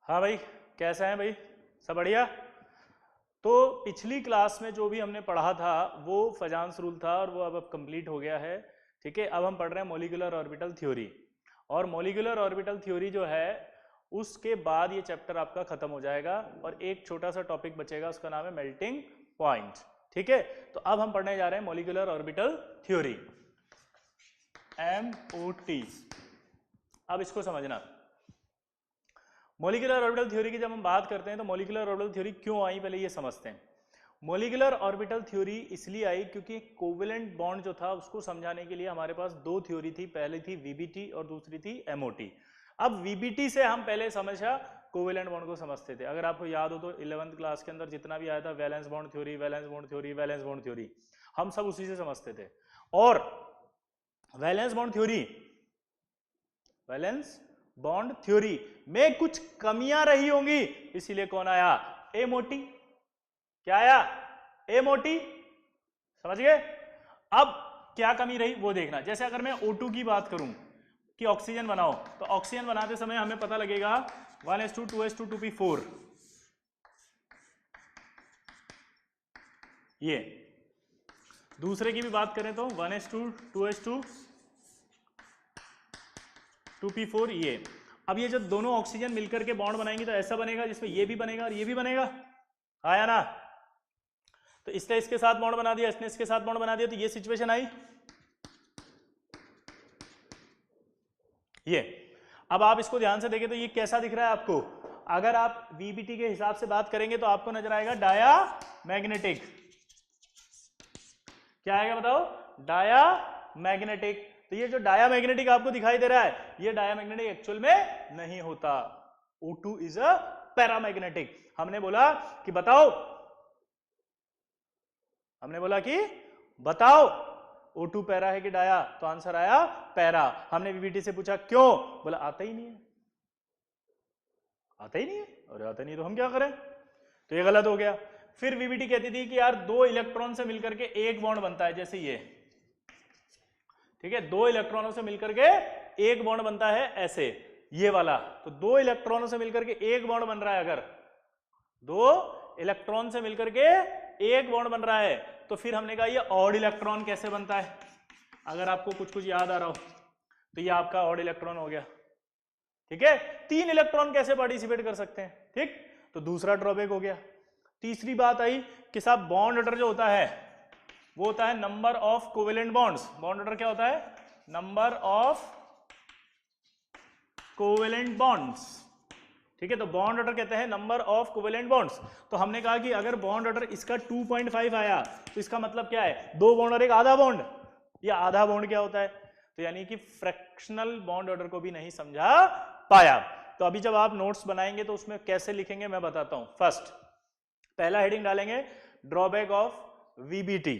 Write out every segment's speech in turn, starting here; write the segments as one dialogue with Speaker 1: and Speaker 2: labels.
Speaker 1: हाँ भाई, कैसा है भाई? सब बढ़िया। तो पिछली क्लास में जो भी हमने पढ़ा था वो फजांस रूल था और वो अब कंप्लीट हो गया है। ठीक है, अब हम पढ़ रहे हैं मॉलिक्यूलर ऑर्बिटल थ्योरी। और मॉलिक्यूलर ऑर्बिटल थ्योरी जो है उसके बाद ये चैप्टर आपका खत्म हो जाएगा और एक छोटा सा टॉपिक बचेगा, उसका नाम है मेल्टिंग पॉइंट। ठीक है, तो अब हम पढ़ने जा रहे हैं मॉलिक्यूलर ऑर्बिटल थ्योरी, MOT। अब इसको समझना, मॉलिक्यूलर ऑर्बिटल थ्योरी की जब हम बात करते हैं तो मॉलिक्यूलर ऑर्बिटल थ्योरी क्यों आई पहले ये समझते हैं। मॉलिक्यूलर ऑर्बिटल थ्योरी इसलिए आई क्योंकि कोवेलेंट बॉन्ड जो था उसको समझाने के लिए हमारे पास दो थ्योरी थी, पहली थी वीबीटी और दूसरी थी एमओटी। अब वीबीटी से हम पहले हमेशा कोवेलेंट बॉन्ड को समझते थे। अगर आपको याद हो तो 11th क्लास के अंदर जितना भी आया था valence bond theory, valence bond theory, valence bond theory, हम सब उसी से समझते थे। और valence bond theory, valence bond theory में कुछ कमियां रही होंगी, इसीलिए कौन आया? एमओटी। क्या आया? एमओटी। समझ गए? अब क्या कमी रही वो देखना। जैसे अगर मैं O2 की बात करूं कि ऑक्सीजन बनाओ, तो ऑक्सीजन बनाते समय हमें पता लगेगा 1s2 2s2 2p4, ये। दूसरे की भी बात करें तो 1s2 2s2 2p4, ये। अब ये जब दोनों ऑक्सीजन मिलकर के बॉन्ड बनाएंगे तो ऐसा बनेगा जिसमें ये भी बनेगा और ये भी बनेगा, आया ना? तो इसने इसके साथ बॉन्ड बना दिया, इसने इसके साथ बॉन्ड बना दिया, तो ये सिचुएशन आई, ये। अब आप इसको ध्यान से देखें तो ये कैसा दिख रहा है आपको? अगर आप वीबीटी के हिसाब से बात करेंगे तो आपको नजर आएगा डाया मैग्नेटिक। क्या आएगा बताओ? Diamagnetic. तो ये जो डाया मैग्नेटिक आपको दिखाई दे रहा है, ये डाया मैग्नेटिक एक्चुअल में नहीं होता। O2 is a paramagnetic. हमने बोला कि बताओ, हमने बोला कि बताओ O2 पैरा है कि डाया, तो आंसर आया पैरा। हमने वीबीटी से पूछा क्यों, बोला आता ही नहीं है। आता ही नहीं है, अरे आता नहीं है तो हम क्या करें? तो ये गलत हो गया। फिर वीबीटी कहती थी कि यार दो इलेक्ट्रॉन से मिलकर के एक बॉन्ड बनता है, जैसे ये। ठीक है, दो इलेक्ट्रॉनों से मिलकर के एक बॉन्ड बनता है, ऐसे ये वाला। तो दो इलेक्ट्रॉनों से मिलकर के एक बॉन्ड बन रहा है, अगर दो इलेक्ट्रॉन से मिलकर के एक बॉन्ड बन रहा है तो फिर हमने कहा ये ऑड इलेक्ट्रॉन कैसे बनता है। अगर आपको कुछ कुछ याद आ रहा हो तो ये आपका ऑड इलेक्ट्रॉन हो गया। ठीक है, तीन इलेक्ट्रॉन कैसे पार्टिसिपेट कर सकते हैं? ठीक, तो दूसरा ड्रॉबैक हो गया। तीसरी बात आई कि साहब बॉन्ड ऑर्डर जो होता है वो होता है number of covalent bonds. Bond order क्या होता है? Number of covalent bonds. ठीक है, तो बॉन्ड ऑर्डर कहते हैं नंबर ऑफ कोवेलेंट बॉन्ड्स। तो हमने कहा कि अगर बॉन्ड ऑर्डर इसका 2.5 आया तो इसका मतलब क्या है? दो बॉन्ड और एक आधा बॉन्ड। या आधा बॉन्ड क्या होता है? तो यानी कि फ्रैक्शनल बॉन्ड ऑर्डर को भी नहीं समझा पाया। तो अभी जब आप नोट्स बनाएंगे तो उसमें कैसे लिखेंगे मैं बताता हूं। फर्स्ट, पहला हेडिंग डालेंगे ड्रॉबैक ऑफ वीबीटी।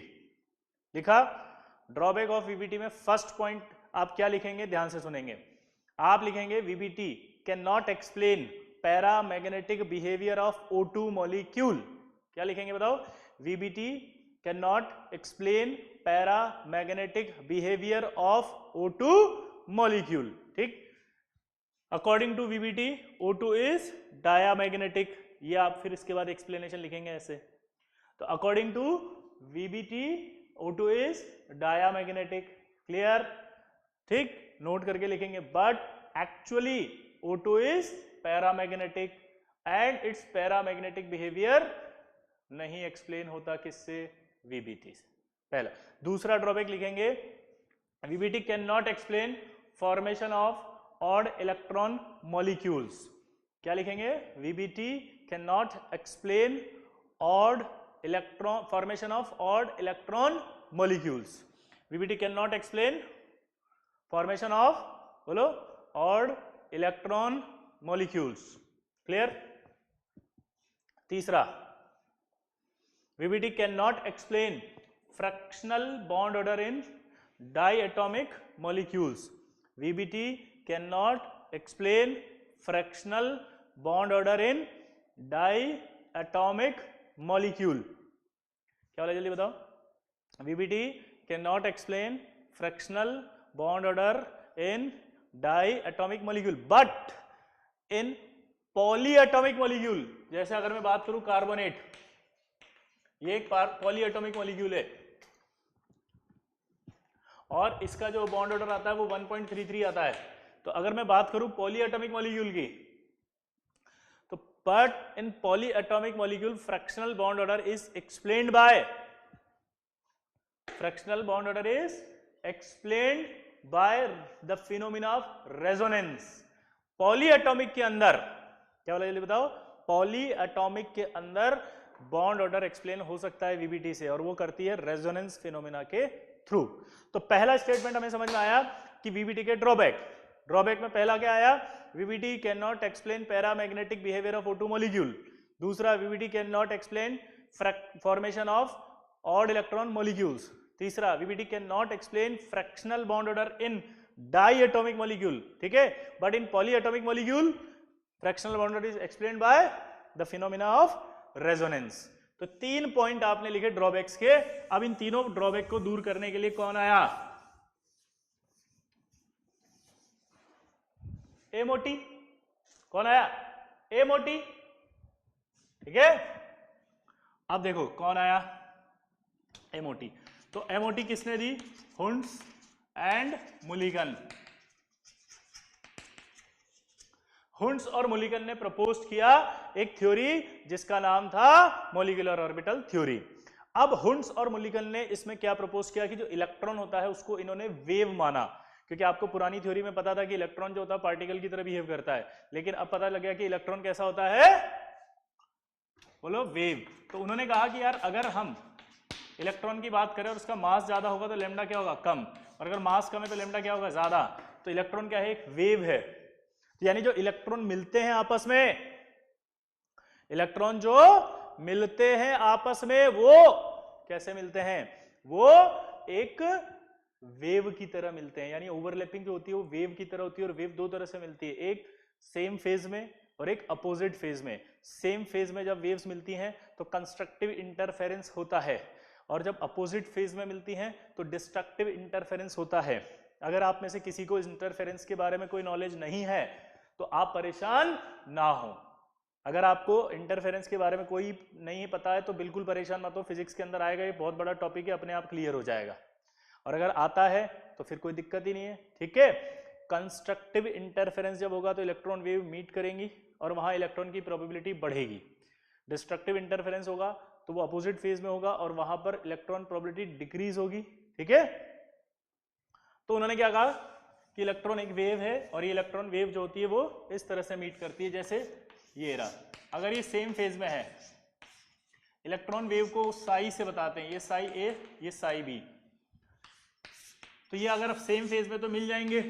Speaker 1: लिखा ड्रॉबैक ऑफ वीबीटी में फर्स्ट पॉइंट आप क्या लिखेंगे? ध्यान से सुनेंगे। आप लिखेंगे VBT can not explain paramagnetic behaviour of O2 molecule. क्या लिखेंगे बताओ? VBT can not explain paramagnetic behaviour of O2 molecule. ठीक, according to VBT O2 is diamagnetic. ये आप फिर इसके बाद एक्सप्लेनेशन लिखेंगे ऐसे। तो according to VBT O2 is diamagnetic. Clear? ठीक, नोट करके लिखेंगे। But actually O2 is paramagnetic and it's paramagnetic behaviour नहीं एक्सप्लेन होता किससे? वीबीटी से। पहला। दूसरा ड्रॉबैक लिखेंगे VBT can not explain formation of odd electron molecules. क्या लिखेंगे? VBT can not explain odd electron formation of odd electron molecules. VBT can not explain formation of, बोलो, ऑड इलेक्ट्रॉन मॉलिक्यूल्स। क्लियर? तीसरा, VBT can not explain fractional bond order in diatomic molecules. VBT can not explain fractional bond order in diatomic molecule. क्या बोला जल्दी बताओ? VBT can not explain fractional bond order in diatomic molecule, but in poly atomic molecule, जैसे अगर मैं बात करूं carbonate, ये एक पॉली एटॉमिक मॉलिक्यूल है और इसका जो बॉन्ड ऑर्डर आता है वो 1.33 आता है। तो अगर मैं बात करूं पॉली एटॉमिक मॉलिक्यूल की, तो but in polyatomic molecule fractional bond order is explained bye, fractional bond order is explained by the phenomena of resonance. Poly atomic के अंदर क्या बोला, जल्दी बताओ, पॉली एटॉमिक के अंदर बॉन्ड ऑर्डर एक्सप्लेन हो सकता है वीबीटी से, और वो करती है रेजोनेंस फिनोमिना के थ्रू। तो पहला स्टेटमेंट हमें समझ में आया कि वीबीटी के ड्रॉबैक में पहला क्या आया, VBT can not explain paramagnetic behaviour of O2 molecule. दूसरा, VBT can not explain formation of odd electron molecules. तीसरा, VBT can not explain fractional bond order in diatomic molecule, ठीक है, but in polyatomic molecule fractional bond order is explained by the phenomena of resonance. तो 3 point आपने लिखे drawbacks के। अब इन तीनों drawback को दूर करने के लिए कौन आया, ए मोटी, कौन आया, ए मोटी, ठीक है। अब देखो कौन आया, ए मोटी। तो ए मोटी किसने दी, हुंड्स एंड मुलिगन। हुंड्स और मुलिगन ने प्रपोज किया एक थ्योरी जिसका नाम था मॉलिक्यूलर ऑर्बिटल थ्योरी। अब हुंड्स और मुलिगन ने इसमें क्या प्रपोज किया कि जो इलेक्ट्रॉन होता है उसको इन्होंने वेव माना, क्योंकि आपको पुरानी थ्योरी में पता था कि इलेक्ट्रॉन जो होता है पार्टिकल की तरह बिहेव करता है, लेकिन अब पता लग गया कि इलेक्ट्रॉन कैसा होता है, बोलो वेव। तो उन्होंने कहा कि यार अगर हम इलेक्ट्रॉन की बात करें और उसका मास ज्यादा होगा तो लैम्डा क्या होगा, कम, और अगर मास कम है तो लैम्डा क्या होगा, ज्यादा। तो इलेक्ट्रॉन क्या है, एक वेव है। तो यानी जो इलेक्ट्रॉन मिलते हैं आपस में, इलेक्ट्रॉन जो मिलते हैं आपस में वो कैसे मिलते हैं, वो एक वेव की तरह मिलते हैं। यानी ओवरलैपिंग जो होती है वो वेव की तरह होती है, और वेव दो तरह से मिलती है, एक सेम फेज में और एक अपोजिट फेज में। सेम फेज में जब वेव्स मिलती हैं तो कंस्ट्रक्टिव इंटरफेरेंस होता है, और जब अपोजिट फेज में मिलती हैं तो डिस्ट्रक्टिव इंटरफेरेंस होता है। अगर आप में से किसी को इंटरफेरेंस के बारे में कोई नॉलेज नहीं है तो आप परेशान ना हो। अगर आपको इंटरफेरेंस के बारे में कोई नहीं पता है तो बिल्कुल परेशान मत हो, फिजिक्स के अंदर आएगा, ये बहुत बड़ा टॉपिक है, अपने आप क्लियर हो जाएगा। और अगर आता है तो फिर कोई दिक्कत ही नहीं है, ठीक है। कंस्ट्रक्टिव इंटरफेरेंस जब होगा तो इलेक्ट्रॉन वेव मीट करेंगी और वहां इलेक्ट्रॉन की प्रोबेबिलिटी बढ़ेगी। डिस्ट्रक्टिव इंटरफेरेंस होगा तो वो अपोजिट फेज में होगा और वहां पर इलेक्ट्रॉन प्रोबेबिलिटी डिक्रीज होगी, ठीक है। तो उन्होंने क्या कहा कि इलेक्ट्रॉन एक वेव है, और ये इलेक्ट्रॉन वेव जो होती है वो इस तरह से मीट करती है, जैसे ये रहा। अगर ये सेम फेज में है, इलेक्ट्रॉन वेव को साई से बताते हैं, ये साई ए, ये साई बी। तो ये अगर सेम फेज में तो मिल जाएंगे,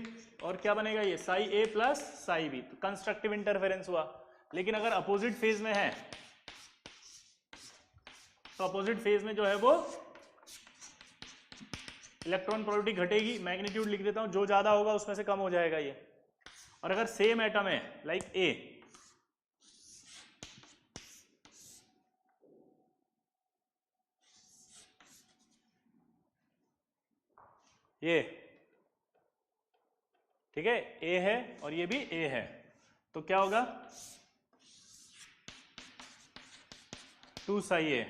Speaker 1: और क्या बनेगा, ये Sai A plus psi B, तो कंस्ट्रक्टिव इंटरफेरेंस हुआ। लेकिन अगर अपोजिट फेज में है तो अपोजिट फेज में जो है वो इलेक्ट्रॉन प्रोबेबिलिटी घटेगी। मैग्नीट्यूड लिख देता हूं, जो ज्यादा होगा उसमें से कम हो जाएगा ये। और अगर सेम एटम है लाइक ए, ये ठीक है, ए है और ये भी ए है, तो क्या होगा, 2 साई ए।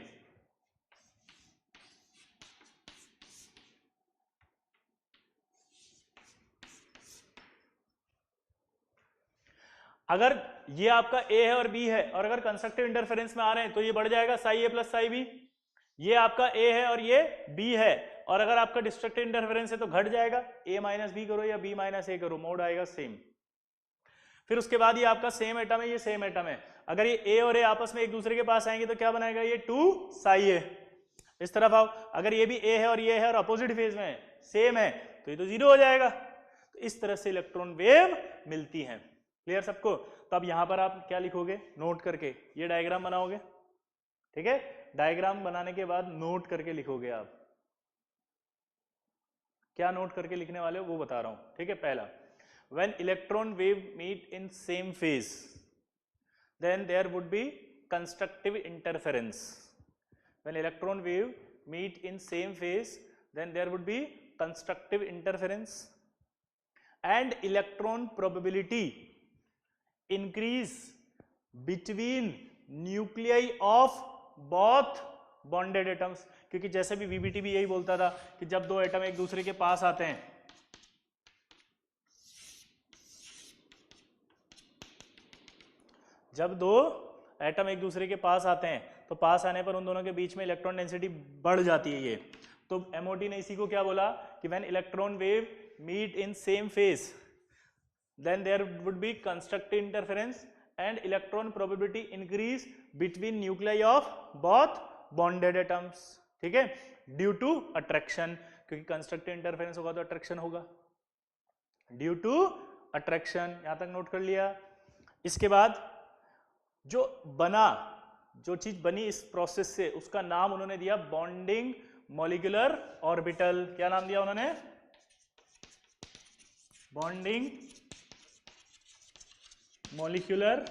Speaker 1: अगर ये आपका ए है और बी है, और अगर कंस्ट्रक्टिव इंटरफेरेंस में आ रहे हैं तो ये बढ़ जाएगा Sai A plus psi B. ये आपका ए है और ये बी है, और अगर आपका डिस्ट्रक्टिव इंटरफेरेंस है तो घट जाएगा, ए माइनस बी करो या बी माइनस ए करो, मोड आएगा सेम। फिर उसके बाद ये आपका सेम एटम है, ये सेम एटम है, अगर ये ए और ए आपस में एक दूसरे के पास आएंगे तो क्या बनाएगा, ये 2 साई ए। इस तरफ आओ, अगर ये भी ए है और ये है और अपोजिट फेज में है, सेम है, तो ये तो 0 हो जाएगा। तो इस तरह से इलेक्ट्रॉन वेव मिलती है। क्लियर सबको। तो अब यहां पर आप क्या लिखोगे, नोट करके ये डायग्राम बनाओगे, ठीक है। डायग्राम बनाने के बाद नोट करके लिखोगे आप। क्या नोट करके लिखने वाले हो वो बता रहा हूं, ठीक है। पहला, when electron wave meet in same phase then there would be constructive interference. When electron wave meet in same phase then there would be constructive interference, and electron probability increase between nuclei of both bonded atoms, क्योंकि जैसे भी VBT भी यही बोलता था कि जब दो एटम एक दूसरे के पास आते हैं, जब दो एटम एक दूसरे के पास आते हैं तो पास आने पर उन दोनों के बीच में इलेक्ट्रॉन डेंसिटी बढ़ जाती है। ये तो एमओटी ने इसी को क्या बोला कि when electron wave meet in same phase then there would be constructive interference and electron probability increase between nuclei of both bonded atoms, ठीक है, ड्यू टू अट्रैक्शन, क्योंकि कंस्ट्रक्टिव इंटरफेरेंस होगा तो अट्रैक्शन होगा, ड्यू टू अट्रैक्शन। यहां तक note कर लिया। इसके बाद जो बना, जो चीज बनी इस प्रोसेस से, उसका नाम उन्होंने दिया बॉन्डिंग मॉलिक्यूलर ऑर्बिटल। क्या नाम दिया उन्होंने? बॉन्डिंग मॉलिक्यूलर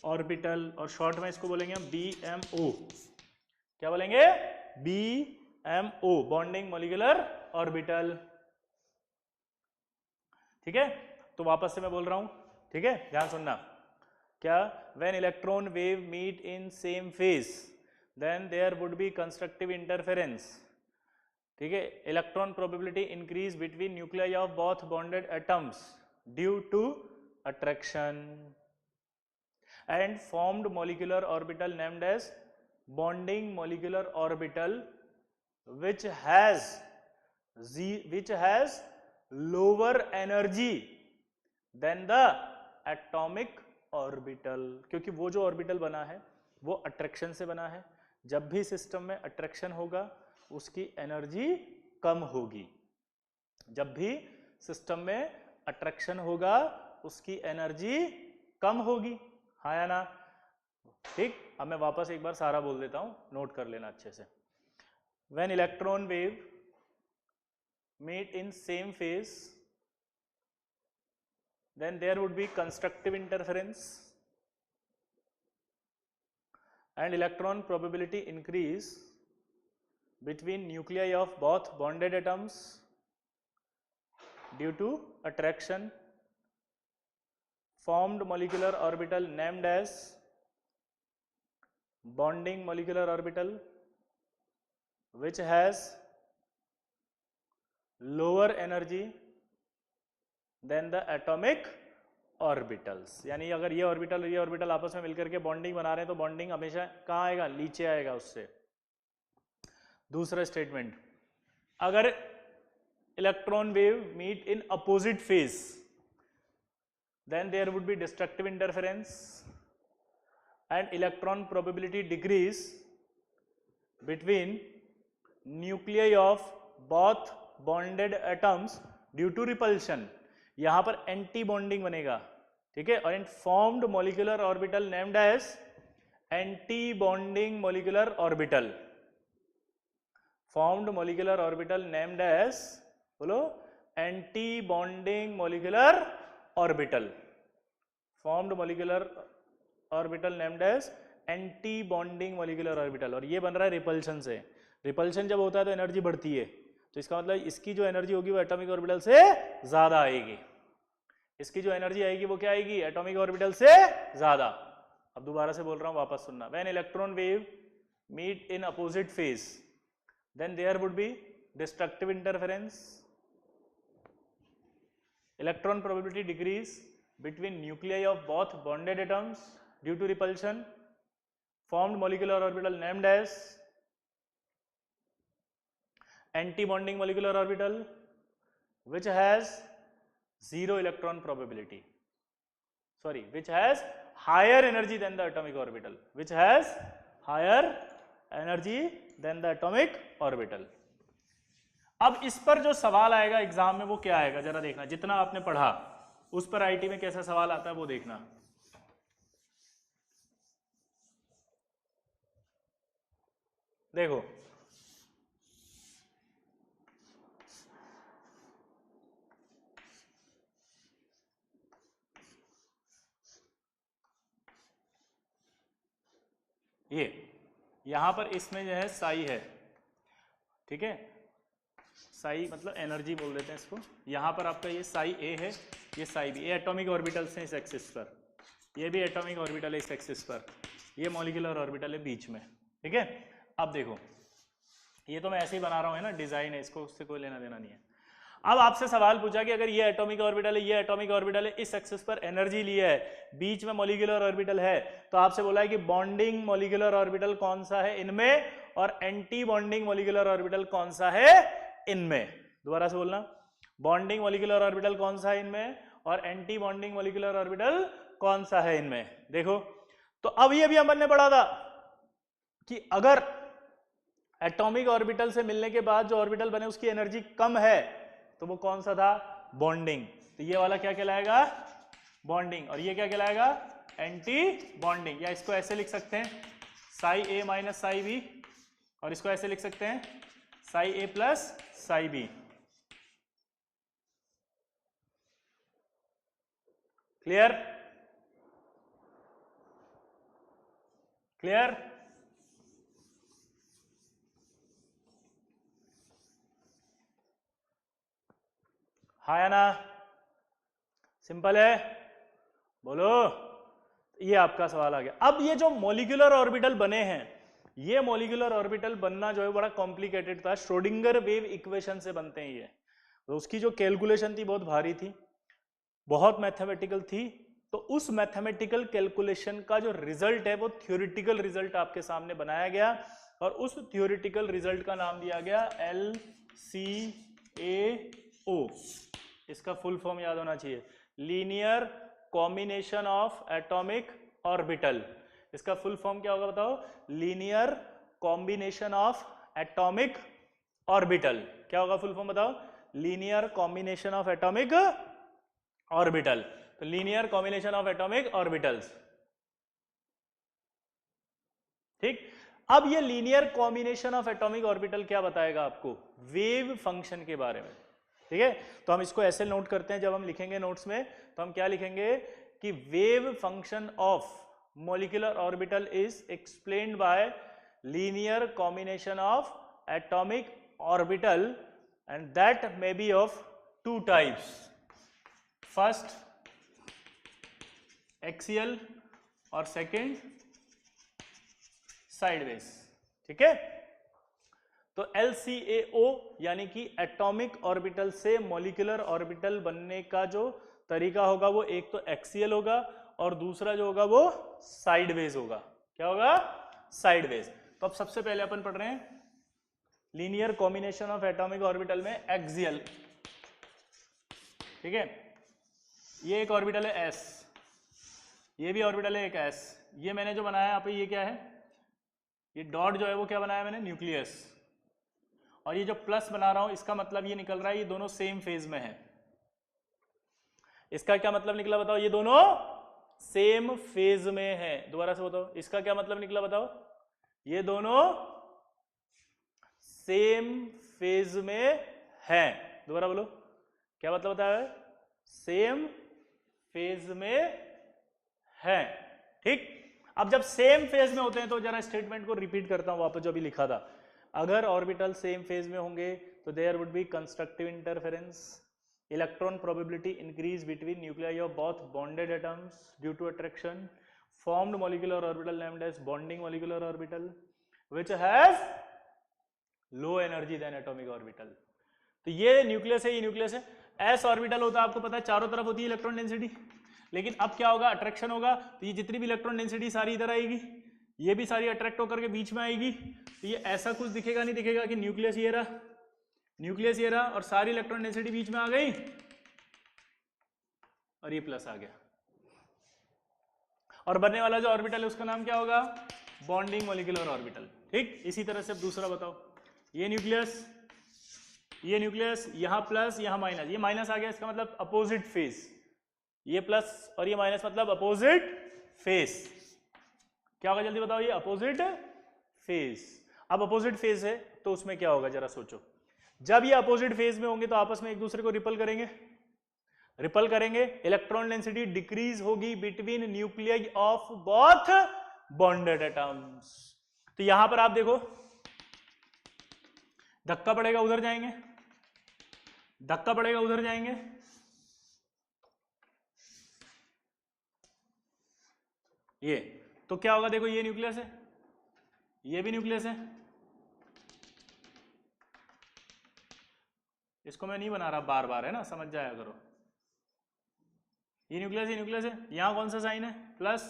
Speaker 1: ऑर्बिटल, और शॉर्ट में इसको बोलेंगे हम BMO। क्या बोलेंगे? BMO, bonding molecular orbital. ठीक है, तो वापस से मैं बोल रहा हूं, ठीक है, ध्यान सुनना। क्या? When electron wave meet in same phase then there would be constructive interference, ठीक है, electron probability increase between nuclei of both bonded atoms due to attraction and formed molecular orbital named as bonding molecular orbital which has lower energy than the atomic orbital, क्योंकि वो जो orbital बना है वो attraction से बना है। जब भी सिस्टम में अट्रैक्शन होगा उसकी एनर्जी कम होगी, जब भी सिस्टम में अट्रैक्शन होगा उसकी एनर्जी कम होगी, हाँ या ना? ठीक, अब मैं वापस एक बार सारा बोल देता हूं, नोट कर लेना अच्छे से। When electron wave meet in same phase then there would be constructive interference and electron probability increase between nuclei of both bonded atoms due to attraction, formed molecular orbital named as bonding molecular orbital which has lower energy than the atomic orbitals। यानी अगर ये orbital आपस में मिलकर के bonding बना रहे हैं तो बॉन्डिंग हमेशा कहाँ आएगा? नीचे आएगा उससे। दूसरा स्टेटमेंट, अगर electron wave meet in opposite phase then there would be destructive interference and electron probability decrease between nuclei of both bonded atoms due to repulsion। यहां पर एंटी बॉन्डिंग बनेगा, ठीक है, और formed molecular orbital named as anti bonding molecular orbital, formed molecular orbital named as, बोलो, anti bonding molecular orbital, formed molecular orbital named as anti bonding molecular orbital, और ये बन रहा है रिपल्शन से। रिपल्शन जब होता है तो एनर्जी बढ़ती है, तो इसका मतलब इसकी जो एनर्जी होगी वो एटॉमिक ऑर्बिटल से ज्यादा आएगी, इसकी जो एनर्जी आएगी वो क्या आएगी? एटॉमिक ऑर्बिटल से ज्यादा। अब दोबारा से बोल रहा हूं, वापस सुनना। When electron wave meet in opposite phase then there would be destructive interference, electron probability decrease between nuclei of both bonded atoms due to repulsion, formed molecular orbital named as anti-bonding molecular orbital which has zero electron probability, sorry, which has higher energy than the atomic orbital, which has higher energy than the atomic orbital। अब इस पर जो सवाल आएगा exam में वो क्या आएगा जरा देखना, जितना आपने पढ़ा उस पर आईटी में कैसा सवाल आता है वो देखना। देखो, ये यहां पर इसमें जो है साई है, ठीक है, साई मतलब एनर्जी बोल देते हैं इसको। यहां पर आपका ये साई ए है, ये साई बी, ये एटॉमिक ऑर्बिटल्स हैं इस एक्सिस पर। ये भी एटॉमिक ऑर्बिटल है इस एक्सिस पर, ये मॉलिक्यूलर ऑर्बिटल है बीच में, ठीक है। अब देखो ये तो मैं ऐसे ही बना रहा हूँ, है ना, डिजाइन है, इसको उससे कोई लेना देना नहीं है। अब आपसे सवाल पूछा कि अगर ये एटॉमिक ऑर्बिटल है, ये एटॉमिक ऑर्बिटल है, इस एक्सिस पर एनर्जी ली है, बीच में मॉलिक्यूलर ऑर्बिटल है, तो आपसे बोला है कि बॉन्डिंग मॉलिक्यूलर ऑर्बिटल कौन सा है इनमें और एंटी बॉन्डिंग मॉलिक्यूलर ऑर्बिटल कौन सा है इनमें। दोबारा से बोलना, बॉन्डिंग मॉलिक्यूलर ऑर्बिटल कौन सा है इनमें और एंटी बॉन्डिंग मॉलिक्यूलर ऑर्बिटल कौन सा है इनमें। देखो तो अब ये भी अपन ने पढ़ा था कि अगर एटॉमिक ऑर्बिटल से मिलने के बाद जो ऑर्बिटल बने उसकी एनर्जी कम है तो वो कौन सा था, बॉन्डिंग। तो ये वाला क्या कहलाएगा, बॉन्डिंग, और ये क्या कहलाएगा, एंटी बॉन्डिंग। या इसको ऐसे लिख सकते हैं psi A minus psi B, और इसको ऐसे लिख सकते हैं psi A plus psi B. Clear, clear. हाँ या ना, सिंपल है, बोलो। ये आपका सवाल आ गया। अब ये जो मॉलिक्यूलर ऑर्बिटल बने हैं, ये मॉलिक्यूलर ऑर्बिटल बनना जो है बड़ा कॉम्प्लिकेटेड था, श्रोडिंगर वेव इक्वेशन से बनते हैं ये। तो उसकी जो कैलकुलेशन थी बहुत भारी थी, बहुत मैथमेटिकल थी। तो उस मैथमेटिकल कैलकुलेशन का जो रिजल्ट है वो थ्योरेटिकल रिजल्ट आपके सामने बनाया गया, और उस थ्योरेटिकल रिजल्ट का नाम दिया गया LCAO। इसका फुल फॉर्म याद होना चाहिए, linear combination of atomic orbital. इसका फुल फॉर्म क्या होगा बताओ, linear combination of atomic orbital. क्या होगा फुल फॉर्म बताओ, linear combination of atomic orbital. तो linear combination of atomic orbitals, ठीक। अब ये linear combination of atomic orbital क्या बताएगा आपको, वेव फंक्शन के बारे में, ठीक है। तो हम इसको ऐसे नोट करते हैं, जब हम लिखेंगे नोट्स में तो हम क्या लिखेंगे कि wave function of molecular orbital is explained bye linear combination of atomic orbital and that may be of two types, first axial और सेकेंड साइडवेज, ठीक है। तो LCAO यानी कि एटॉमिक ऑर्बिटल से मॉलिक्यूलर ऑर्बिटल बनने का जो तरीका होगा वो एक तो एक्सियल होगा और दूसरा जो होगा वो साइडवेज होगा। क्या होगा, साइडवेज। तो अब सबसे पहले अपन पढ़ रहे हैं linear combination of atomic orbital में एक्सियल, ठीक है। ये एक ऑर्बिटल है S, ये भी ऑर्बिटल है एक S। ये मैंने जो बनाया यहाँ पे ये क्या है, ये डॉट जो है वो क्या बनाया मैंने, न्यूक्लियस। और ये जो प्लस बना रहा हूं इसका मतलब ये निकल रहा है ये दोनों सेम फेज में है। इसका क्या मतलब निकला बताओ, ये दोनों सेम फेज में है। दोबारा से बताओ, इसका क्या मतलब निकला बताओ, ये दोनों सेम फेज में हैं। दोबारा बोलो, क्या मतलब बताया, सेम फेज में है, ठीक। अब जब सेम फेज में होते हैं तो जरा स्टेटमेंट को रिपीट करता हूं वापस जो अभी लिखा था। अगर ऑर्बिटल सेम फेज में होंगे तो there would be constructive interference, electron probability increase between nuclei of both bonded atoms due to attraction, formed molecular orbital named as bonding molecular orbital which has low energy than atomic orbital। तो ये nucleus है, ये nucleus है। S orbital होता है, आपको पता है चारों तरफ होती है इलेक्ट्रॉन डेंसिटी, लेकिन अब क्या होगा, अट्रैक्शन होगा, तो ये जितनी भी इलेक्ट्रॉन डेंसिटी सारी इधर आएगी, ये भी सारी अट्रैक्ट होकर के बीच में आएगी। तो ये ऐसा कुछ दिखेगा नहीं, दिखेगा कि न्यूक्लियस ये रहा, न्यूक्लियस ये रहा और सारी इलेक्ट्रॉन डेंसिटी बीच में आ गई और ये प्लस आ गया। और बनने वाला जो ऑर्बिटल है उसका नाम क्या होगा, बॉन्डिंग मॉलिक्यूलर ऑर्बिटल, ठीक। इसी तरह से अब दूसरा बताओ, ये न्यूक्लियस, ये न्यूक्लियस, यहां प्लस यहां माइनस, ये माइनस आ गया, इसका मतलब अपोजिट फेज, ये प्लस और ये माइनस मतलब अपोजिट फेज। क्या होगा जल्दी बताओ, ये अपोजिट फेज। अब अपोजिट फेज है तो उसमें क्या होगा जरा सोचो, जब ये अपोजिट फेज में होंगे तो आपस में एक दूसरे को रिपल करेंगे, रिपल करेंगे, इलेक्ट्रॉन डेंसिटी डिक्रीज होगी between nuclei of both bonded atoms. तो यहां पर आप देखो धक्का पड़ेगा उधर जाएंगे, धक्का पड़ेगा उधर जाएंगे, ये तो क्या होगा, देखो ये न्यूक्लियस है, ये भी न्यूक्लियस है, इसको मैं नहीं बना रहा बार बार, है ना, समझ जाया करो। ये न्यूक्लियस, ये न्यूक्लियस है, यहाँ कौन सा साइन है, प्लस,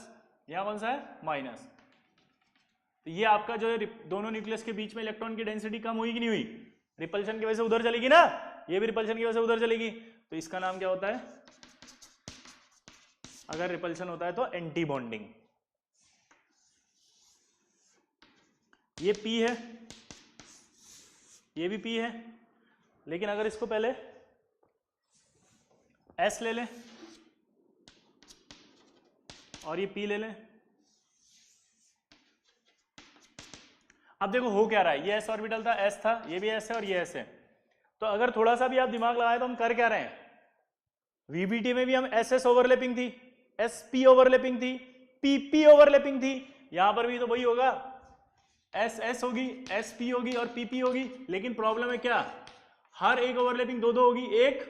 Speaker 1: यहाँ कौन सा है, माइनस। तो ये आपका जो है दोनों न्यूक्लियस के बीच में इलेक्ट्रॉन की डेंसिटी कम हुई कि नहीं हुई, रिपल्शन की वजह से उधर चलेगी ना, ये भी रिपल्शन की वजह से उधर चलेगी, तो इसका नाम क्या होता है, अगर रिपल्शन होता है तो एंटी बॉन्डिंग। ये P है, ये भी P है, लेकिन अगर इसको पहले S ले लें और ये P ले लें, अब देखो हो क्या रहा है, ये S ऑर्बिटल था, S था, ये भी S है और ये S है, तो अगर थोड़ा सा भी आप दिमाग लगाए तो हम कर क्या रहे हैं, VBT में भी हम SS ओवरलैपिंग थी, SP ओवरलैपिंग थी, PP ओवरलैपिंग थी, यहां पर भी तो वही होगा, SS होगी, SP होगी और PP होगी, लेकिन प्रॉब्लम है क्या, हर एक ओवरलैपिंग दो होगी, एक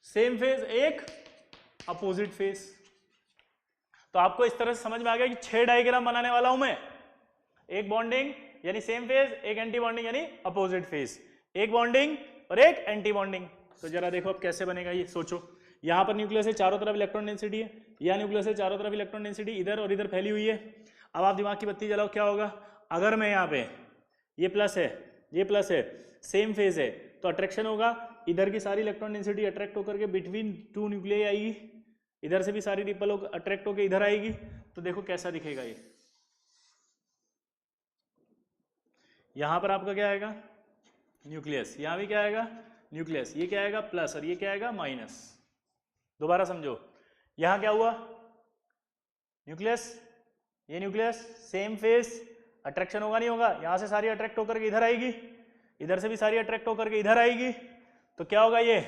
Speaker 1: सेम फेज, एक अपोजिट फेज। तो आपको इस तरह से समझ में आ गया कि 6 डायग्राम बनाने वाला हूं मैं, एक बॉन्डिंग यानी सेम फेज, एक एंटी बॉन्डिंग यानी अपोजिट फेज, एक बॉन्डिंग और एक एंटी बॉन्डिंग। तो जरा देखो अब कैसे बनेगा ये, सोचो, यहां पर न्यूक्लियस है, चारों तरफ इलेक्ट्रॉन डेंसिटी है, यह न्यूक्लियस है, चारों तरफ इलेक्ट्रॉन डेंसिटी इधर और इधर फैली हुई है। अब आप दिमाग की बत्ती जलाओ, क्या होगा, अगर मैं यहाँ पे, ये प्लस है, ये प्लस है, सेम फेज है, तो अट्रैक्शन होगा, इधर की सारी इलेक्ट्रॉन डेंसिटी अट्रैक्ट होकर के बिटवीन 2 न्यूक्लियाई आएगी, इधर से भी सारी रिपल अट्रैक्ट होकर इधर आएगी, तो देखो कैसा दिखेगा ये, यहां पर आपका क्या आएगा, न्यूक्लियस, यहां भी क्या आएगा, न्यूक्लियस, ये क्या आएगा, प्लस और ये क्या आएगा, माइनस। दोबारा समझो, यहां क्या हुआ, न्यूक्लियस, ये न्यूक्लियस, सेम फेज, अट्रैक्शन होगा नहीं होगा, यहां से सारी अट्रैक्ट होकर के इधर आएगी, इधर से भी सारी अट्रैक्ट होकर के इधर आएगी, तो क्या होगा ये,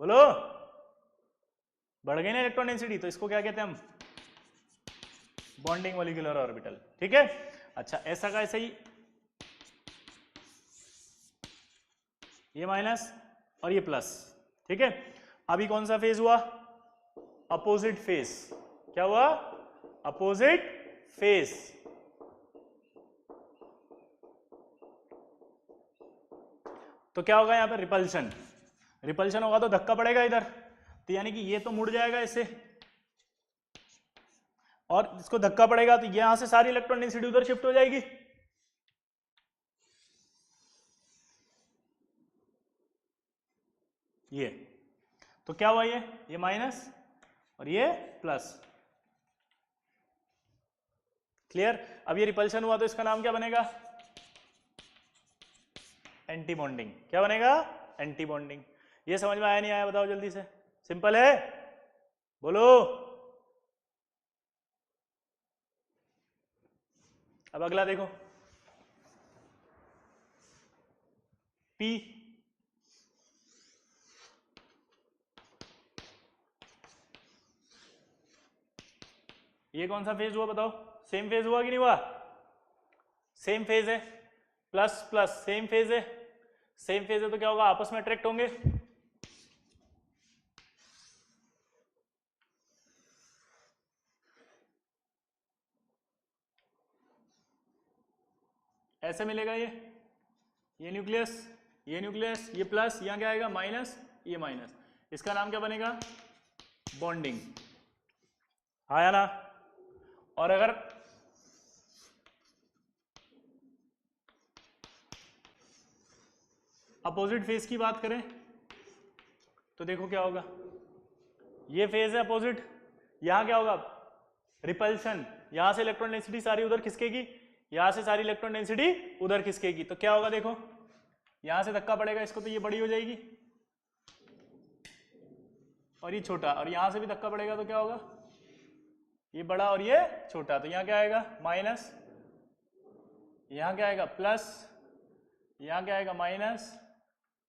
Speaker 1: बोलो, बढ़ गई ना इलेक्ट्रॉन डेंसिटी, तो इसको क्या कहते हैं हम, बॉन्डिंग मॉलिक्यूलर ऑर्बिटल, ठीक है। अच्छा, ऐसा का ऐसा ही, ये माइनस और ये प्लस, ठीक है। अभी कौन सा फेज हुआ, अपोजिट फेज, क्या हुआ, अपोजिट फेज। तो क्या होगा यहां पर, रिपल्शन, रिपल्शन होगा तो धक्का पड़ेगा इधर, तो यानी कि ये तो मुड़ जाएगा इससे, और इसको धक्का पड़ेगा तो यहां से सारी इलेक्ट्रॉन डेंसिटी उधर शिफ्ट हो जाएगी, ये तो क्या हुआ, ये माइनस और ये प्लस, क्लियर। अब ये रिपल्शन हुआ तो इसका नाम क्या बनेगा, एंटी बॉन्डिंग, क्या बनेगा, एंटी बॉन्डिंग। ये समझ में आया नहीं आया, बताओ जल्दी से, सिंपल है, बोलो। अब अगला देखो, P, ये कौन सा फेज हुआ बताओ, सेम फेज हुआ कि नहीं हुआ, सेम फेज है, प्लस प्लस सेम फेज है, सेम फेज है तो क्या होगा, आपस में अट्रैक्ट होंगे, ऐसे मिलेगा ये न्यूक्लियस, ये न्यूक्लियस, ये प्लस, यहां क्या आएगा, माइनस, ये माइनस, इसका नाम क्या बनेगा, बॉन्डिंग, आया ना। और अगर अपोजिट फेज की बात करें तो देखो क्या होगा, ये फेज है अपोजिट, यहां क्या होगा, रिपल्शन, यहां से इलेक्ट्रॉन डेंसिटी सारी उधर खिसकेगी, यहां से सारी इलेक्ट्रॉन डेंसिटी उधर खिसकेगी, तो क्या होगा, देखो यहां से धक्का पड़ेगा इसको तो ये बड़ी हो जाएगी और ये छोटा, और यहां से भी धक्का पड़ेगा तो क्या होगा, ये बड़ा और ये छोटा, तो यहां क्या आएगा, माइनस, यहां क्या आएगा, प्लस, यहां क्या आएगा, माइनस,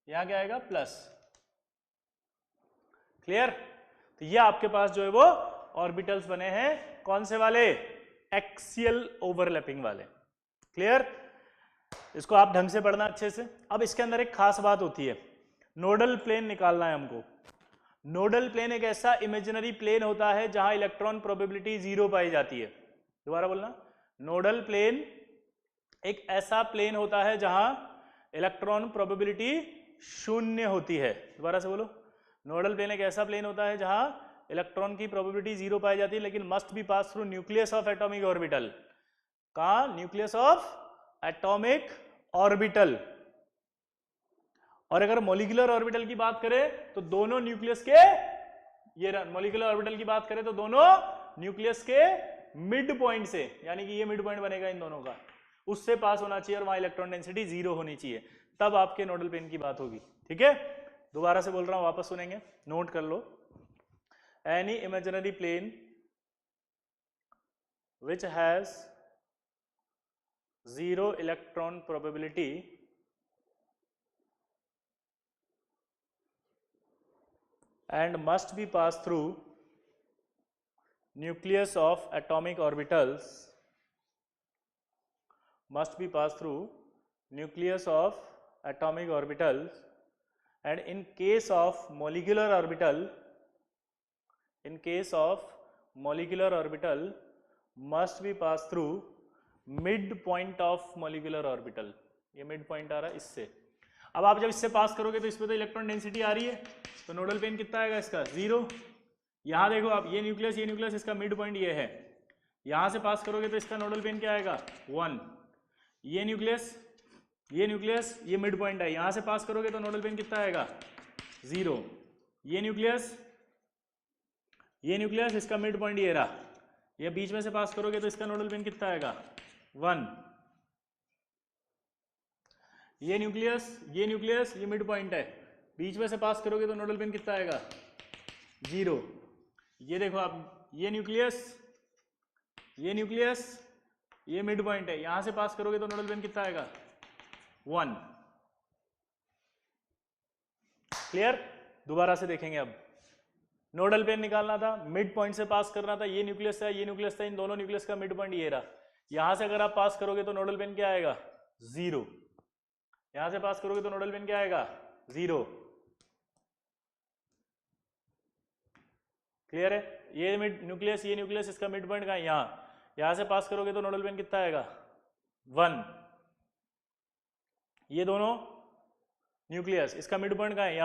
Speaker 1: यहां क्या आएगा, प्लस, क्लियर। तो ये आपके पास जो है वो ऑर्बिटल्स बने हैं, कौन से वाले, एक्सियल ओवरलैपिंग वाले, क्लियर। इसको आप ढंग से पढ़ना अच्छे से। अब इसके अंदर एक खास बात होती है, नोडल प्लेन निकालना है हमको, नोडल प्लेन एक ऐसा इमेजिनरी प्लेन होता है जहां इलेक्ट्रॉन प्रोबेबिलिटी 0 पाई जाती है। दोबारा बोलना, नोडल प्लेन एक ऐसा प्लेन होता है जहां इलेक्ट्रॉन प्रोबेबिलिटी 0 होती है। दोबारा से बोलो, नोडल प्लेन एक ऐसा प्लेन होता है जहां इलेक्ट्रॉन की प्रोबेबिलिटी 0 पाई जाती है, लेकिन must be pass through nucleus of atomic orbital. कहां? Nucleus of atomic orbital. और अगर मॉलिक्यूलर ऑर्बिटल की बात करें तो दोनों न्यूक्लियस के, ये मॉलिक्यूलर ऑर्बिटल की बात करें तो दोनों न्यूक्लियस के मिड पॉइंट से, यानी कि ये मिड पॉइंट बनेगा इन दोनों का, उससे पास होना चाहिए और वहां इलेक्ट्रॉन डेंसिटी 0 होनी चाहिए, तब आपके नोडल प्लेन की बात होगी। ठीक है, दोबारा से बोल रहा हूं, वापस सुनेंगे, नोट कर लो। Any imaginary plane which has 0 electron probability and must be passed through nucleus of atomic orbitals, must be passed through nucleus of atomic orbitals, and in case of molecular orbital, in case of molecular orbital must be passed through mid point of molecular orbital। ये mid point आ रहा है इससे। अब आप जब इससे पास करोगे तो इसमें तो इलेक्ट्रॉन डेंसिटी आ रही है, तो नोडल प्लेन कितना आएगा इसका? 0। यहां देखो आप, ये न्यूक्लियस, इसका मिड पॉइंट ये है, यहां से पास करोगे तो इसका नोडल प्लेन क्या आएगा? 1। ये न्यूक्लियस, ये मिड पॉइंट है, यहां से पास करोगे तो नोडल प्लेन कितना आएगा? 0। ये न्यूक्लियस, इसका मिड पॉइंट ये रहा, ये बीच में से पास करोगे तो इसका नोडल प्लेन कितना आएगा? 1। ये न्यूक्लियस, ये मिड पॉइंट है, बीच में से पास करोगे तो नोडल प्लेन कितना आएगा? 0। ये देखो आप, ये न्यूक्लियस, ये मिड पॉइंट है, यहां से पास करोगे तो नोडल प्लेन कितना आएगा? 1। क्लियर? दोबारा से देखेंगे। अब नोडल प्लेन निकालना था, मिड पॉइंट से पास करना था, ये न्यूक्लियस था, ये न्यूक्लियस था, इन दोनों न्यूक्लियस का मिड पॉइंट ये रहा, यहां से अगर आप पास करोगे तो नोडल प्लेन क्या आएगा? 0। यहां से पास करोगे तो नोडल प्लेन क्या आएगा? 0। क्लियर है? ये न्यूक्लियस, इसका मिड पॉइंट कहां है? यहां से पास करोगे तो नोडल प्लेन कितना आएगा? 1। ये दोनों न्यूक्लियस, इसका मिड पॉइंट कहां है?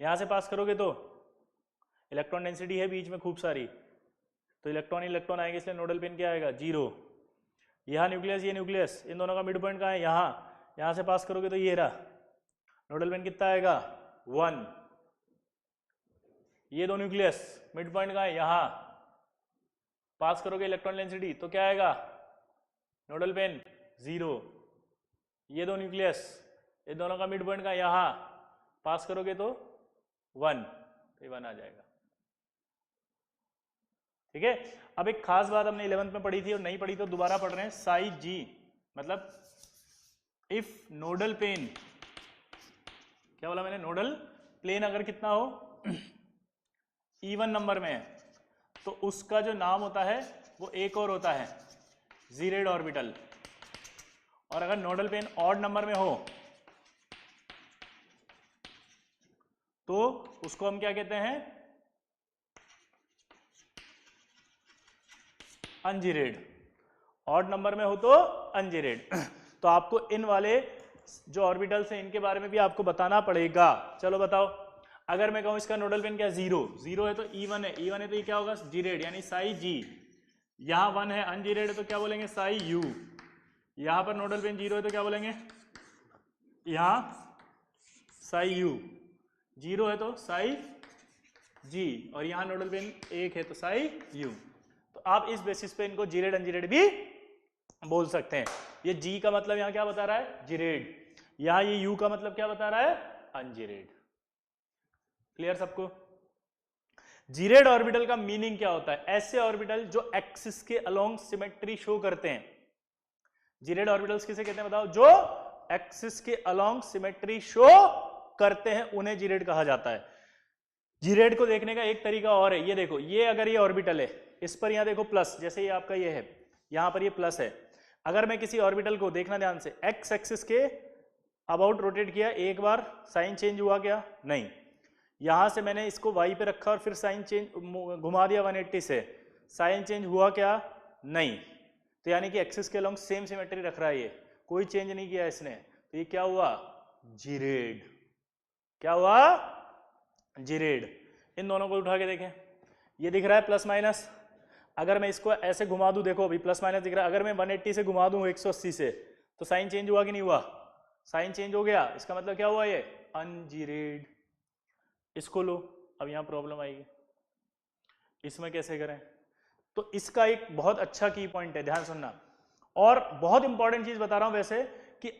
Speaker 1: यहां से पास करोगे तो इलेक्ट्रॉन डेंसिटी है बीच में खूब सारी, तो इलेक्ट्रॉन आएंगे, इसलिए नोडल प्लेन क्या आएगा? 0। यहां न्यूक्लियस, ये न्यूक्लियस, इन दोनों का मिड पॉइंट कहां है? यहां से पास करोगे तो ये रहा, नोडल प्लेन कितना आएगा? 1। ये दो न्यूक्लियस, मिड पॉइंट कहां है? यहां पास करोगे इलेक्ट्रॉन डेंसिटी तो क्या आएगा? Nodal plane 0। ये दो न्यूक्लियस, इन दोनों का मिड पॉइंट कहां है? यहां पास करोगे तो 1, तो ये 1 आ जाएगा। ठीक है, अब एक खास बात हमने 11th में पढ़ी थी और नहीं पढ़ी तो दोबारा पढ़ रहे हैं। साई जी मतलब इफ नोडल प्लेन, क्या बोला मैंने? नोडल प्लेन अगर कितना हो इवन नंबर में है तो उसका जो नाम होता है वो एक और होता है, जीरेड ऑर्बिटल। और अगर नोडल प्लेन ऑड नंबर में हो तो उसको हम क्या कहते हैं? अनजीरेड। ऑड नंबर में हो तो अनजीरेड। तो आपको इन वाले जो ऑर्बिटल्स हैं इनके बारे में भी आपको बताना पड़ेगा। चलो बताओ, अगर मैं कहूं इसका नोडल प्लेन क्या? 0 है तो E1 है, E1 है तो ये क्या होगा? जीरेड, यानी साई जी। यहां 1 है, अनजीरेड है तो क्या बोलेंगे? साई यू। यहां पर नोडल प्लेन 0 है तो क्या बोलेंगे? यहां साई यू। 0 है तो साई जी, और यहां नोडल प्लेन 1 है तो साई यू। तो आप इस बेसिस पे इनको जीरेड अनजीरेड भी बोल सकते हैं। ये जी का मतलब यहां क्या बता रहा है? जीरेड। यहां ये यू का मतलब क्या बता रहा है? अनजीरेड। क्लियर सबको? जीरेड ऑर्बिटल का मीनिंग क्या होता है? ऐसे ऑर्बिटल जो एक्सिस के अलोंग सिमेट्री शो करते हैं। जीरेड ऑर्बिटल्स किसे कहते हैं बताओ? जो एक्सिस के अलोंग सिमेट्री शो करते हैं उन्हें जीरेड कहा जाता है। जीरेड को देखने का एक तरीका और है, ये देखो, ये अगर ये ऑर्बिटल है, इस पर यहां देखो प्लस, जैसे ये आपका ये है, यहां पर ये प्लस है। अगर मैं किसी ऑर्बिटल को, देखना ध्यान से, एक्स एक्सिस के अबाउट रोटेट किया, एक बार साइन चेंज हुआ क्या? नहीं। यहां से मैंने इसको y पे रखा और फिर साइन चेंज घुमा दिया 180 से, साइन चेंज हुआ क्या? नहीं। तो यानी कि एक्सिस के अलोंग सेम सिमेट्री रख रहा है, ये कोई चेंज नहीं किया इसने। तो ये क्या हुआ? जीरेड। क्या हुआ? जीरेड। इन दोनों को उठा के देखें, ये दिख रहा है प्लस माइनस। अगर मैं इसको ऐसे घुमा दूं, देखो अभी प्लस माइनस दिख रहा है, अगर मैं 180 से घुमा दूं 180 से, तो साइन चेंज हुआ कि नहीं हुआ? साइन चेंज हो गया। इसका मतलब क्या हुआ? ये अनजीरेड। इसको लो, अब यहां प्रॉब्लम आएगी, इसमें कैसे करें? तो इसका एक बहुत अच्छा की पॉइंट है, ध्यान सुनना। और बहुत इंपॉर्टेंट चीज बता रहा हूं वैसे, कि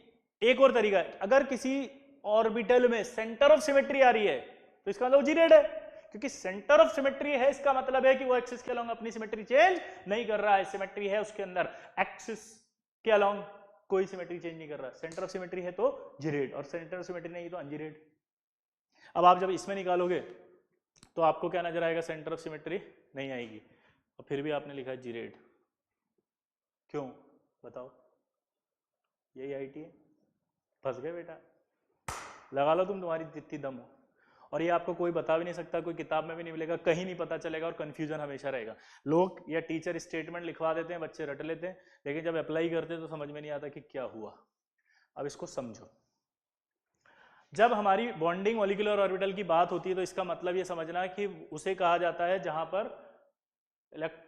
Speaker 1: एक और तरीका है, अगर किसी ऑर्बिटल में सेंटर ऑफ सिमेट्री आ रही है तो इसका मतलब जीरेड है, क्योंकि सेंटर ऑफ सिमेट्री है, इसका मतलब है कि वो एक्सिस के अलोंग अपनी सिमेट्री चेंज नहीं कर रहा है। सिमेट्री है उसके अंदर, एक्सिस के अलोंग कोई सिमेट्री चेंज नहीं कर रहा। सेंटर ऑफ सिमेट्री है तो जीरेड, और सेंटर ऑफ सिमेट्री नहीं तो अनजीरेड। अब आप जब इसमें निकालोगे तो आपको क्या नजर आएगा? सेंटर ऑफ सिमेट्री नहीं आएगी, और फिर भी आपने लिखा है जीरेड। क्यों बताओ? यही आईटी है। फंस गए बेटा, लगा लो तुम, तुम्हारी जितनी दम हो। और ये आपको कोई बता भी नहीं सकता, कोई किताब में भी नहीं मिलेगा, कहीं नहीं पता चलेगा, और कंफ्यूजन हमेशा रहेगा। लोग या टीचर स्टेटमेंट लिखवा देते हैं, बच्चे रट लेते हैं, लेकिन जब अप्लाई करते हैं तो समझ में नहीं आता कि क्या हुआ। अब इसको समझो, जब हमारी बॉन्डिंग मॉलिक्यूलर ऑर्बिटल की बात होती है तो इसका मतलब ये समझना है कि उसे कहा जाता है जहां पर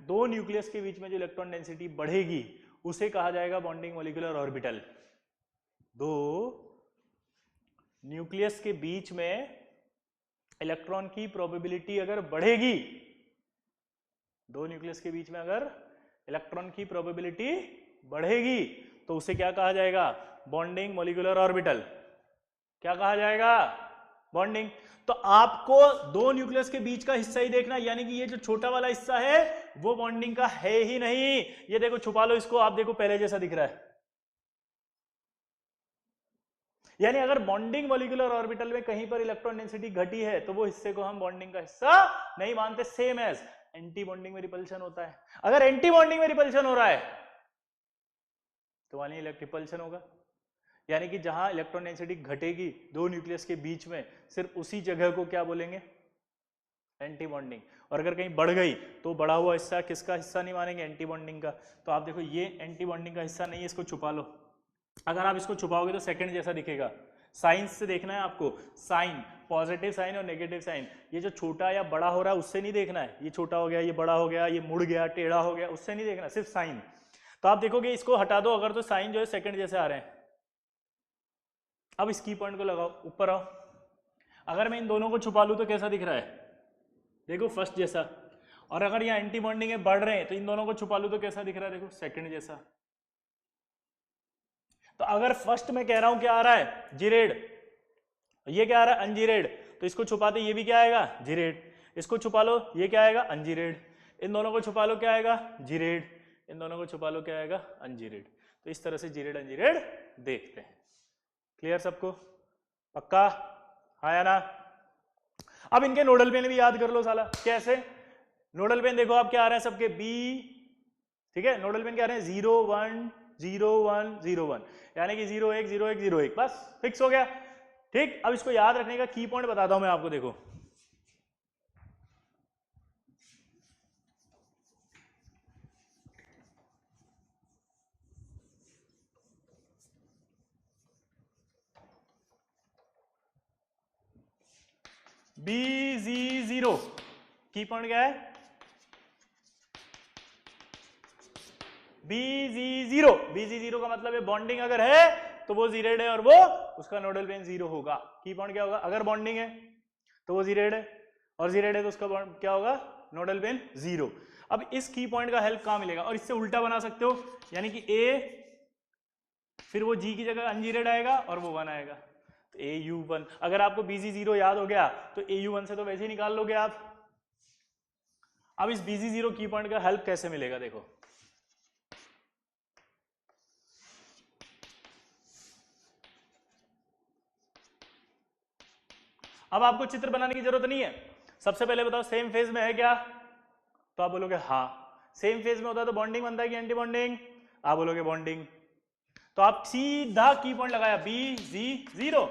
Speaker 1: दो न्यूक्लियस के बीच में जो इलेक्ट्रॉन डेंसिटी बढ़ेगी उसे कहा जाएगा बॉन्डिंग मॉलिक्यूलर ऑर्बिटल। दो न्यूक्लियस के बीच में इलेक्ट्रॉन की प्रोबेबिलिटी अगर बढ़ेगी, दो न्यूक्लियस के बीच में अगर इलेक्ट्रॉन की प्रोबेबिलिटी बढ़ेगी तो उसे क्या कहा जाएगा? Bonding molecular orbital. क्या कहा जाएगा? बॉन्डिंग। तो आपको दो न्यूक्लियस के बीच का हिस्सा ही देखना, यानी कि ये जो छोटा वाला हिस्सा है वो बॉन्डिंग का है ही नहीं। ये देखो, छुपा लो इसको, आप देखो पहले जैसा दिख रहा है। यानी अगर बॉन्डिंग मॉलिक्यूलर ऑर्बिटल में कहीं पर इलेक्ट्रॉन डेंसिटी घटी है तो वो हिस्से को हम बॉन्डिंग का हिस्सा नहीं मानते। सेम एज एंटी बॉन्डिंग में रिपल्शन होता है, अगर एंटी बॉन्डिंग में रिपल्शन हो रहा है तो वहां रिपल्शन होगा। यानी कि जहां इलेक्ट्रॉन डेंसिटी घटेगी दो न्यूक्लियस के बीच में, सिर्फ उसी जगह को क्या बोलेंगे? Anti bonding. और अगर कहीं बढ़ गई तो बढ़ा हुआ हिस्सा किसका हिस्सा नहीं मानेंगे? एंटी बॉन्डिंग का। तो आप देखो ये एंटी बॉन्डिंग का हिस्सा नहीं है, इसको छुपा लो। अगर आप इसको छुपाओगे तो सेकंड जैसा दिखेगा। साइंस से देखना है आपको, साइन, पॉजिटिव साइन और नेगेटिव साइन। ये जो छोटा या बड़ा हो रहा है उससे नहीं देखना है, ये छोटा हो गया, ये बड़ा हो गया, ये मुड़ गया, टेढ़ा हो गया, उससे नहीं देखना, सिर्फ साइन। तो आप देखोगे इसको हटा दो अगर, तो साइन जो है सेकंड जैसे आ रहे हैं। अब इस की पॉइंट को लगाओ, ऊपर आओ। अगर मैं इन दोनों को छुपा लूं तो कैसा दिख रहा है? देखो फर्स्ट जैसा। और अगर यहाँ एंटी बॉन्डिंग है, बढ़ रहे हैं, तो इन दोनों को छुपा लूं तो कैसा दिख रहा है? देखो सेकंड जैसा। तो अगर फर्स्ट में कह रहा हूं क्या आ रहा है? जीरेड, ये क्या आ रहा है? अनजीरेड। तो इसको छुपाते ये भी क्या आएगा? जीरेड। इसको छुपा लो, ये क्या आएगा? अनजीरेड। इन दोनों को छुपा लो, क्या आएगा? जीरेड। इन दोनों को छुपा लो, क्या आएगा? अनजीरेड। तो इस तरह से जीरेड अनजीरेड देखते हैं। क्लियर सबको? पक्का? हाँ या ना? अब इनके नोडल पेन भी याद कर लो साला। कैसे? नोडल पेन देखो आप क्या आ रहे हैं सबके? बी, ठीक है। नोडल पेन क्या आ रहे हैं? 0 1 0 1 0 1, यानी कि 0 1 0 1 0 1, बस फिक्स हो गया। ठीक। अब इसको याद रखने का की पॉइंट बताता हूं मैं आपको। देखो BZ0 की पॉइंट क्या है? BZ0, BZ0 का मतलब है बॉन्डिंग अगर है तो वो जीरेड है और वो उसका नोडल पेन 0 होगा। की पॉइंट क्या होगा? अगर बॉन्डिंग है तो वो जीरेड है, और जीरेड है तो उसका क्या होगा? Nodal plane 0। अब इस की पॉइंट का हेल्प कहां मिलेगा? और इससे उल्टा बना सकते हो, यानी कि A, फिर वो G की जगह अनजीरेड आएगा और वो 1 आएगा, तो AU1। अगर आपको BZ0 याद हो गया तो AU1 से तो वैसे ही निकाल लोगे आप। अब इस BZ0 की पॉइंट का हेल्प कैसे मिलेगा? देखो अब आपको चित्र बनाने की जरूरत नहीं है। सबसे पहले बताओ सेम फेज में है क्या? तो आप बोलोगे हाँ। सेम फेज में होता है तो बॉन्डिंग बनता है कि एंटी बॉन्डिंग? आप बोलोगे बॉन्डिंग। तो आप सीधा की पॉइंट लगाया BZ0,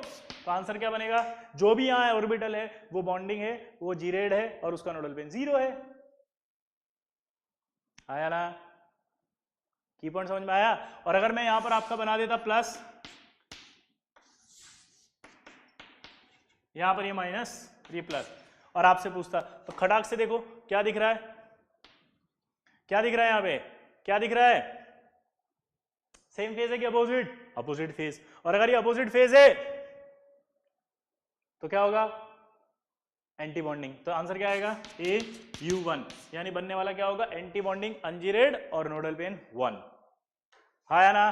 Speaker 1: तो आंसर क्या बनेगा, जो भी यहाँ ऑर्बिटल है वो बॉन्डिंग है, वो जीरेड है और उसका नोडल पेन 0 है। आया ना, की पॉइंट समझ में आया। और अगर मैं यहां पर आपका बना देता प्लस, यहां पर ये माइनस, ये प्लस, और आपसे पूछता तो खटाक से देखो क्या दिख रहा है, क्या दिख रहा है, यहां पे क्या दिख रहा है, सेम फेज है कि अपोजिट, अपोजिट फेज। और अगर ये अपोजिट फेज है तो क्या होगा, एंटी बॉन्डिंग। तो आंसर क्या आएगा, AU1, यानी बनने वाला क्या होगा, एंटी बॉन्डिंग अनजीरेड और नोडल पेन 1। हाँ ना,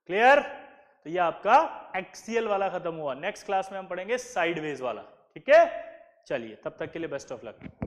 Speaker 1: क्लियर। तो ये आपका एक्सियल वाला खत्म हुआ। नेक्स्ट क्लास में हम पढ़ेंगे साइडवेज वाला, ठीक है। चलिए तब तक के लिए बेस्ट ऑफ लक।